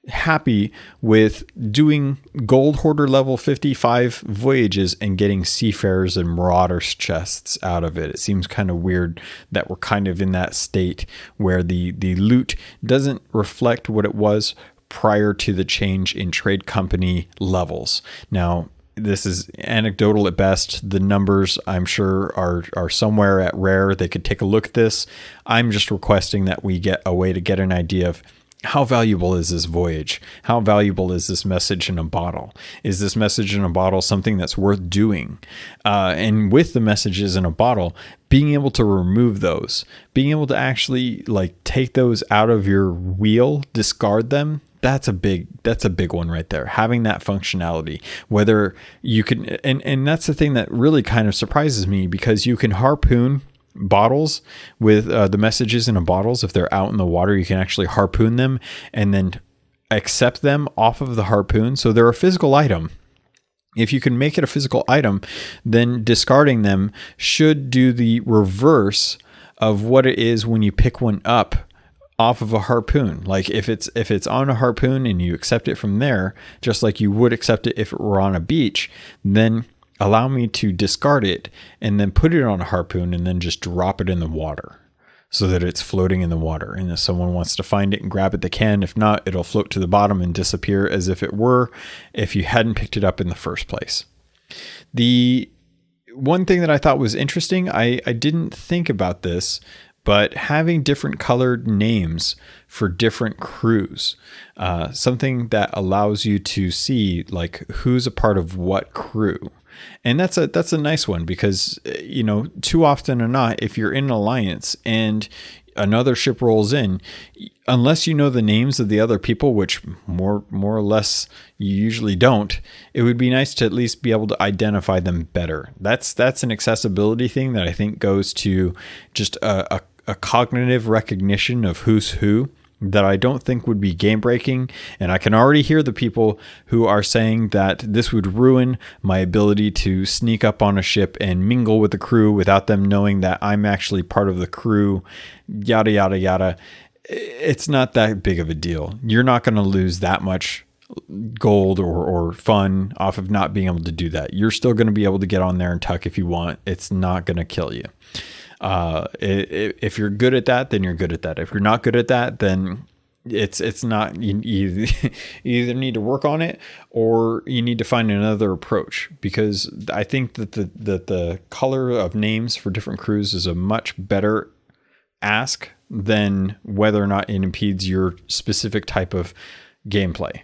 happy with doing Gold Hoarder level 55 voyages and getting Seafarers and Marauders chests out of it. It seems kind of weird that we're kind of in that state where the loot doesn't reflect what it was prior to the change in trade company levels. Now, this is anecdotal at best. The numbers, I'm sure, are somewhere at rare. They could take a look at this. I'm just requesting that we get a way to get an idea of how valuable is this voyage? How valuable is this message in a bottle? Is this message in a bottle something that's worth doing? And with the messages in a bottle, being able to remove those, being able to actually like take those out of your wheel, discard them, that's a big one right there. Having that functionality, whether you can, and that's the thing that really kind of surprises me, because you can harpoon bottles with the messages in a bottles. If they're out in the water, you can actually harpoon them and then accept them off of the harpoon. So they're a physical item. If you can make it a physical item, then discarding them should do the reverse of what it is when you pick one up off of a harpoon. Like if it's on a harpoon and you accept it from there, just like you would accept it if it were on a beach, then allow me to discard it and then put it on a harpoon and then just drop it in the water so that it's floating in the water. And if someone wants to find it and grab it, they can. If not, it'll float to the bottom and disappear as if it were, if you hadn't picked it up in the first place. The one thing that I thought was interesting, I didn't think about this, but having different colored names for different crews, something that allows you to see like who's a part of what crew. And that's a nice one, because, you know, too often or not, if you're in an alliance and another ship rolls in, unless you know the names of the other people, which more or less you usually don't, it would be nice to at least be able to identify them better. That's an accessibility thing that I think goes to just a cognitive recognition of who's who, that I don't think would be game breaking. And I can already hear the people who are saying that this would ruin my ability to sneak up on a ship and mingle with the crew without them knowing that I'm actually part of the crew, yada, yada, yada. It's not that big of a deal. You're not going to lose that much gold or fun off of not being able to do that. You're still going to be able to get on there and tuck if you want. It's not going to kill you. If you're good at that, then you're good at that. If you're not good at that, then it's not, you either need to work on it or you need to find another approach, because I think that the color of names for different crews is a much better ask than whether or not it impedes your specific type of gameplay.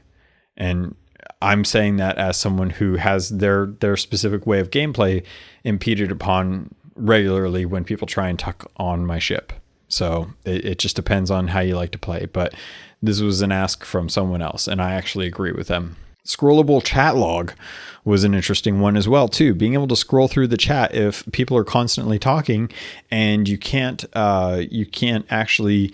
And I'm saying that as someone who has their specific way of gameplay impeded upon regularly when people try and tuck on my ship. So it just depends on how you like to play. But this was an ask from someone else, and I actually agree with them. Scrollable chat log was an interesting one as well too. Being able to scroll through the chat if people are constantly talking and you can't actually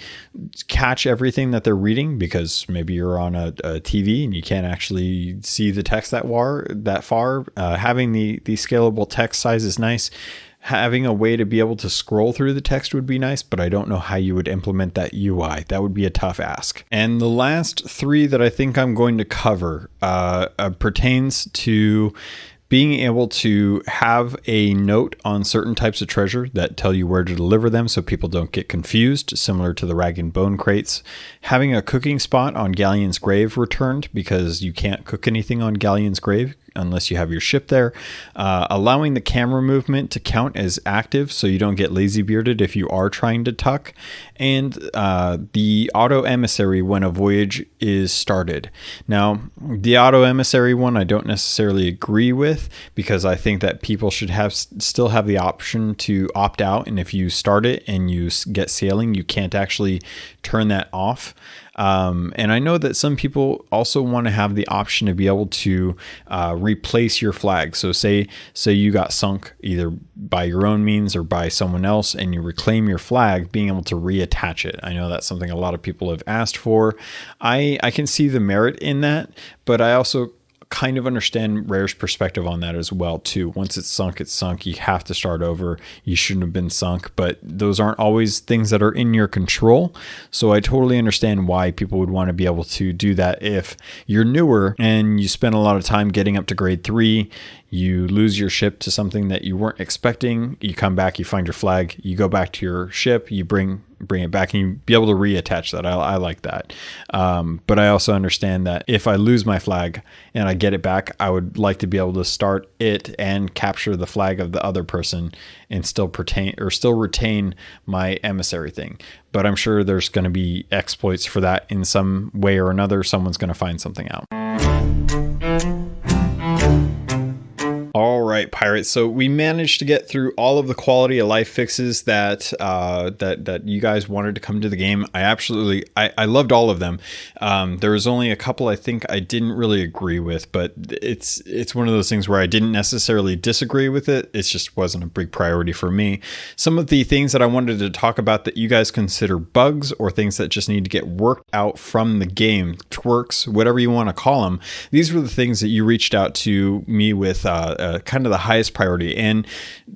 catch everything that they're reading, because maybe you're on a TV and you can't actually see the text that far. Having the scalable text size is nice. Having a way to be able to scroll through the text would be nice, but I don't know how you would implement that UI. That would be a tough ask. And the last three that I think I'm going to cover pertains to being able to have a note on certain types of treasure that tell you where to deliver them so people don't get confused, similar to the rag and bone crates. Having a cooking spot on Galleon's Grave returned, because you can't cook anything on Galleon's Grave unless you have your ship there. Allowing the camera movement to count as active so you don't get lazy bearded if you are trying to tuck. And the auto emissary when a voyage is started. Now, the auto emissary one I don't necessarily agree with, because I think that people should still have the option to opt out, and if you start it and you get sailing, you can't actually turn that off. And I know that some people also want to have the option to be able to replace your flag. So say you got sunk either by your own means or by someone else, and you reclaim your flag, being able to reattach it. I know that's something a lot of people have asked for. I can see the merit in that, but I also kind of understand Rare's perspective on that as well too. Once it's sunk, it's sunk. You have to start over. You shouldn't have been sunk, but those aren't always things that are in your control. So I totally understand why people would want to be able to do that. If you're newer and you spend a lot of time getting up to grade 3, you lose your ship to something that you weren't expecting, you come back, you find your flag, you go back to your ship, you bring it back, and you be able to reattach that. I like that. But I also understand that if I lose my flag and I get it back, I would like to be able to start it and capture the flag of the other person and still retain my emissary thing. But I'm sure there's going to be exploits for that in some way or another. Someone's going to find something out. All right, Pirates. So we managed to get through all of the quality of life fixes that you guys wanted to come to the game. I loved all of them. There was only a couple I think I didn't really agree with, but it's one of those things where I didn't necessarily disagree with it. It just wasn't a big priority for me. Some of the things that I wanted to talk about that you guys consider bugs or things that just need to get worked out from the game, twerks, whatever you want to call them. These were the things that you reached out to me with kind of the highest priority. And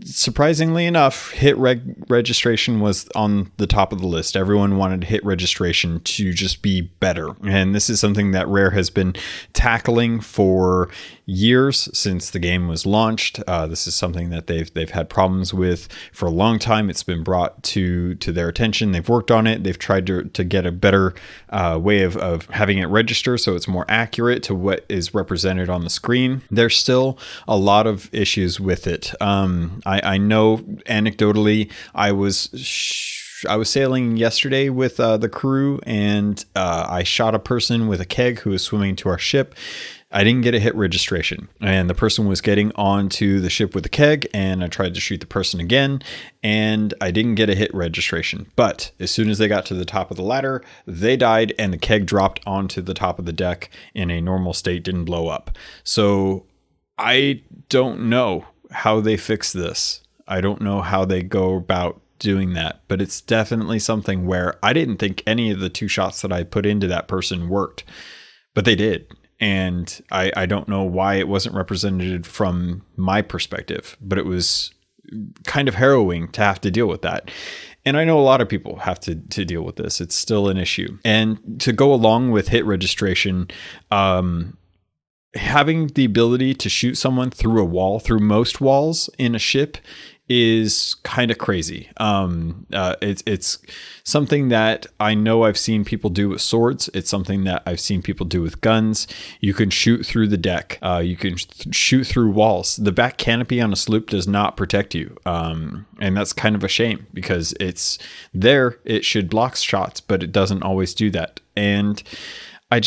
surprisingly enough, hit registration was on the top of the list. Everyone wanted hit registration to just be better. And this is something that Rare has been tackling for years since the game was launched. This is something that they've had problems with for a long time. It's been brought to their attention. They've worked on it. They've tried to get a better way of having it register so it's more accurate to what is represented on the screen. There's still a lot of issues with it. I know anecdotally, I was sailing yesterday with the crew, and I shot a person with a keg who was swimming to our ship. I didn't get a hit registration, and the person was getting onto the ship with a keg, and I tried to shoot the person again, and I didn't get a hit registration. But as soon as they got to the top of the ladder, they died, and the keg dropped onto the top of the deck in a normal state, didn't blow up. So I don't know how they fix this. I don't know how they go about doing that, but it's definitely something where I didn't think any of the 2 shots that I put into that person worked, but they did. And I don't know why it wasn't represented from my perspective, but it was kind of harrowing to have to deal with that. And I know a lot of people have to deal with this. It's still an issue. And to go along with hit registration, having the ability to shoot someone through a wall, through most walls in a ship, is kind of crazy. It's something that I know I've seen people do with swords. It's something that I've seen people do with guns. You can shoot through the deck. You can shoot through walls. The back canopy on a sloop does not protect you. And that's kind of a shame, because it's there. It should block shots, but it doesn't always do that. And I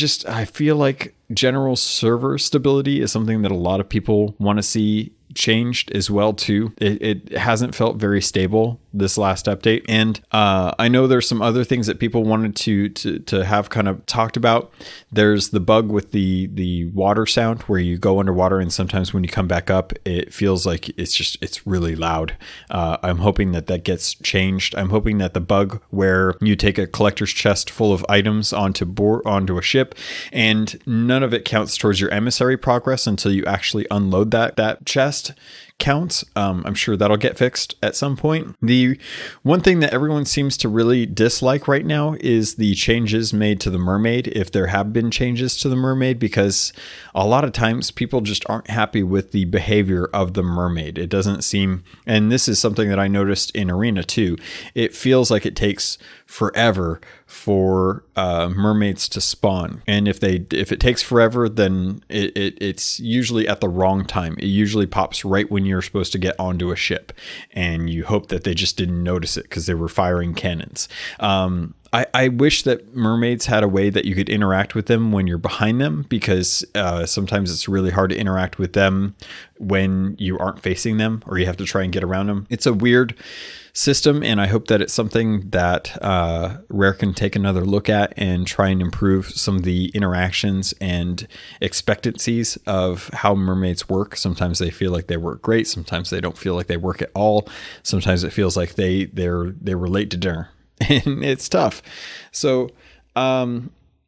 feel like general server stability is something that a lot of people want to see changed as well too. It hasn't felt very stable this last update, and I know there's some other things that people wanted to have kind of talked about. There's the bug with the water sound where you go underwater, and sometimes when you come back up, it feels like it's really loud. I'm hoping that gets changed. I'm hoping that the bug where you take a collector's chest full of items onto a ship, and none of it counts towards your emissary progress until you actually unload that chest, counts. I'm sure that'll get fixed at some point. The one thing that everyone seems to really dislike right now is the changes made to the mermaid, if there have been changes to the mermaid, because a lot of times people just aren't happy with the behavior of the mermaid. It doesn't seem, and this is something that I noticed in Arena too, it feels like it takes forever for mermaids to spawn, and if it takes forever, then it's usually at the wrong time. It usually pops right when you're supposed to get onto a ship, and you hope that they just didn't notice it because they were firing cannons. I wish that mermaids had a way that you could interact with them when you're behind them, because sometimes it's really hard to interact with them when you aren't facing them, or you have to try and get around them. It's a weird system, and I hope that it's something that Rare can take another look at and try and improve some of the interactions and expectancies of how mermaids work. Sometimes they feel like they work great, sometimes they don't feel like they work at all. Sometimes it feels like they were late to dinner, and it's tough. So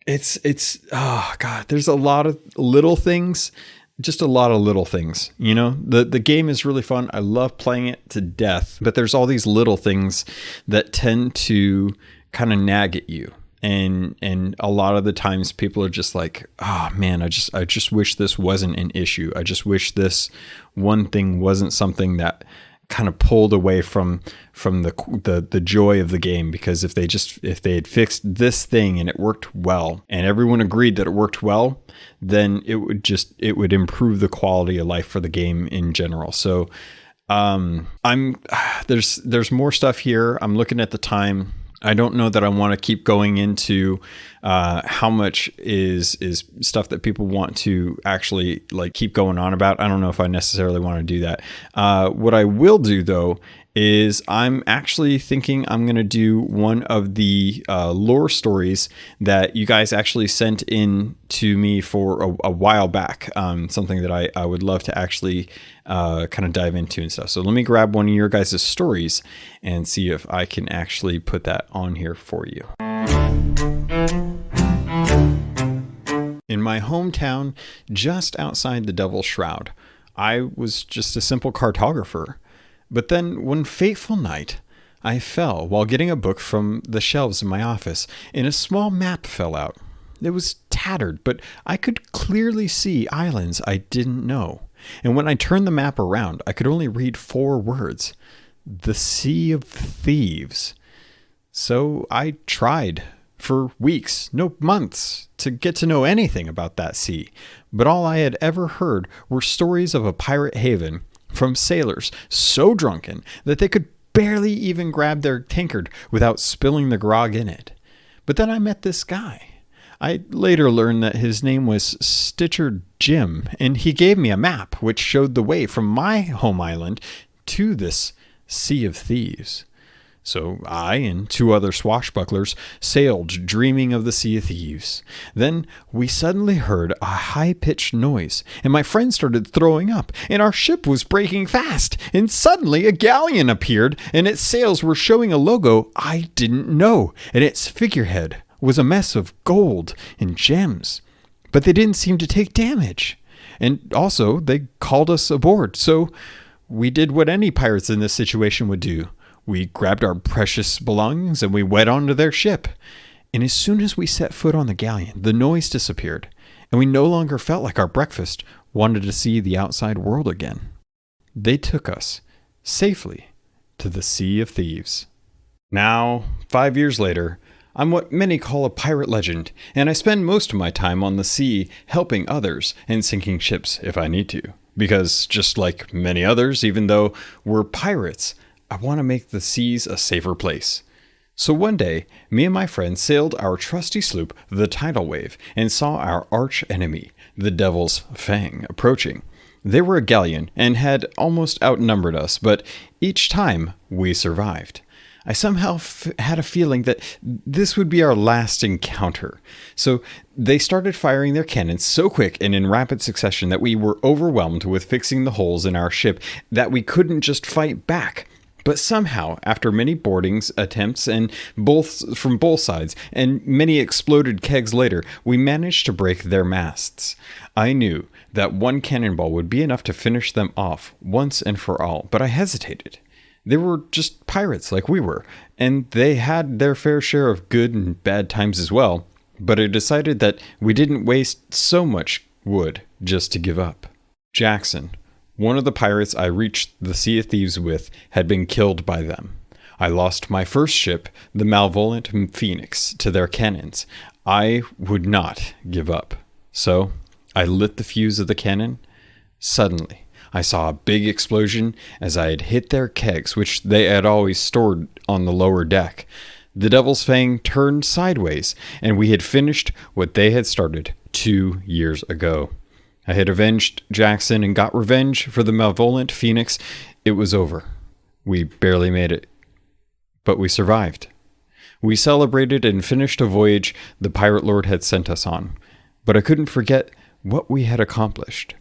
it's oh god, there's a lot of little things. Just a lot of little things, you know. The game is really fun. I love playing it to death, but there's all these little things that tend to kind of nag at you. And a lot of the times people are just like, oh man, I just wish this wasn't an issue. I just wish this one thing wasn't something that kind of pulled away from the joy of the game, because if they had fixed this thing and it worked well and everyone agreed that it worked well, then it would improve the quality of life for the game in general. So there's more stuff here. I'm looking at the time. I don't know that I want to keep going into how much is stuff that people want to actually like keep going on about. I don't know if I necessarily want to do that. What I will do though is I'm actually thinking I'm going to do one of the lore stories that you guys actually sent in to me for a while back. Something that I would love to actually kind of dive into and stuff. So let me grab one of your guys' stories and see if I can actually put that on here for you. In my hometown, just outside the Devil's Shroud, I was just a simple cartographer. But then one fateful night, I fell while getting a book from the shelves in my office, and a small map fell out. It was tattered, but I could clearly see islands I didn't know. And when I turned the map around, I could only read 4 words: the Sea of Thieves. So I tried for weeks, no months, to get to know anything about that sea. But all I had ever heard were stories of a pirate haven from sailors so drunken that they could barely even grab their tankard without spilling the grog in it. But then I met this guy. I later learned that his name was Stitcher Jim, and he gave me a map which showed the way from my home island to this Sea of Thieves. So I and 2 other swashbucklers sailed, dreaming of the Sea of Thieves. Then we suddenly heard a high-pitched noise, and my friend started throwing up, and our ship was breaking fast, and suddenly a galleon appeared, and its sails were showing a logo I didn't know, and its figurehead was a mess of gold and gems. But they didn't seem to take damage. And also, they called us aboard, so we did what any pirates in this situation would do. We grabbed our precious belongings and we went onto their ship. And as soon as we set foot on the galleon, the noise disappeared, and we no longer felt like our breakfast wanted to see the outside world again. They took us safely to the Sea of Thieves. Now, 5 years later, I'm what many call a pirate legend, and I spend most of my time on the sea helping others and sinking ships if I need to. Because just like many others, even though we're pirates, I want to make the seas a safer place. So one day, me and my friend sailed our trusty sloop, the Tidal Wave, and saw our arch enemy, the Devil's Fang, approaching. They were a galleon and had almost outnumbered us, but each time we survived. I somehow had a feeling that this would be our last encounter. So they started firing their cannons so quick and in rapid succession that we were overwhelmed with fixing the holes in our ship that we couldn't just fight back. But somehow, after many boardings attempts and from both sides, and many exploded kegs later, we managed to break their masts. I knew that one cannonball would be enough to finish them off once and for all, but I hesitated. They were just pirates like we were, and they had their fair share of good and bad times as well, but I decided that we didn't waste so much wood just to give up. Jackson, one of the pirates I reached the Sea of Thieves with, had been killed by them. I lost my first ship, the Malevolent Phoenix, to their cannons. I would not give up. So, I lit the fuse of the cannon. Suddenly, I saw a big explosion as I had hit their kegs, which they had always stored on the lower deck. The Devil's Fang turned sideways, and we had finished what they had started 2 years ago. I had avenged Jackson and got revenge for the Malevolent Phoenix. It was over. We barely made it. But we survived. We celebrated and finished a voyage the Pirate Lord had sent us on. But I couldn't forget what we had accomplished.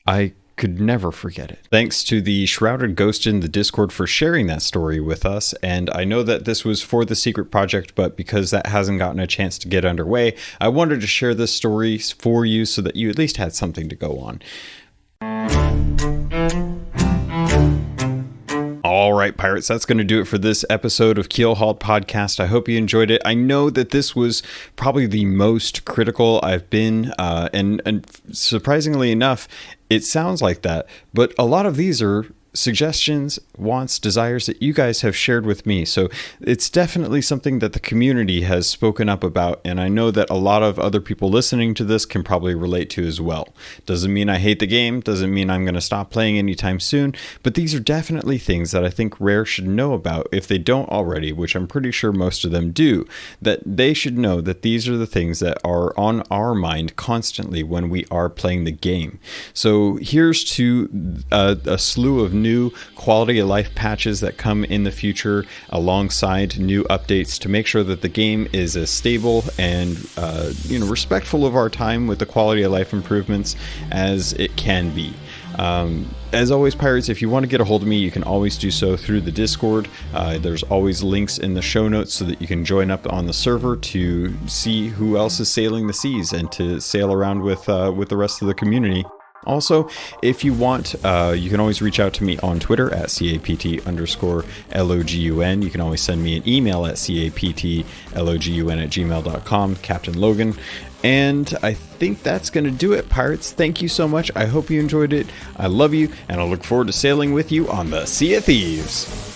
I could never forget it. Thanks to the Shrouded Ghost in the Discord for sharing that story with us. And I know that this was for the secret project, but because that hasn't gotten a chance to get underway, I wanted to share this story for you so that you at least had something to go on. All right, pirates, that's going to do it for this episode of Keelhauled Podcast. I hope you enjoyed it. I know that this was probably the most critical I've been, and surprisingly enough, it sounds like that, but a lot of these are suggestions, wants, desires that you guys have shared with me. So it's definitely something that the community has spoken up about, and I know that a lot of other people listening to this can probably relate to as well. Doesn't mean I hate the game, doesn't mean I'm going to stop playing anytime soon, but these are definitely things that I think Rare should know about if they don't already, which I'm pretty sure most of them do, that they should know that these are the things that are on our mind constantly when we are playing the game. So here's to a slew of new quality of life patches that come in the future alongside new updates to make sure that the game is as stable and respectful of our time with the quality of life improvements as it can be. As always, pirates, if you want to get a hold of me, you can always do so through the Discord. There's always links in the show notes so that you can join up on the server to see who else is sailing the seas and to sail around with the rest of the community. Also, if you want, you can always reach out to me on Twitter at CAPT_LOGUN. You can always send me an email at CAPTLOGUN@gmail.com, CaptainLogun. And I think that's going to do it, pirates. Thank you so much. I hope you enjoyed it. I love you, and I look forward to sailing with you on the Sea of Thieves.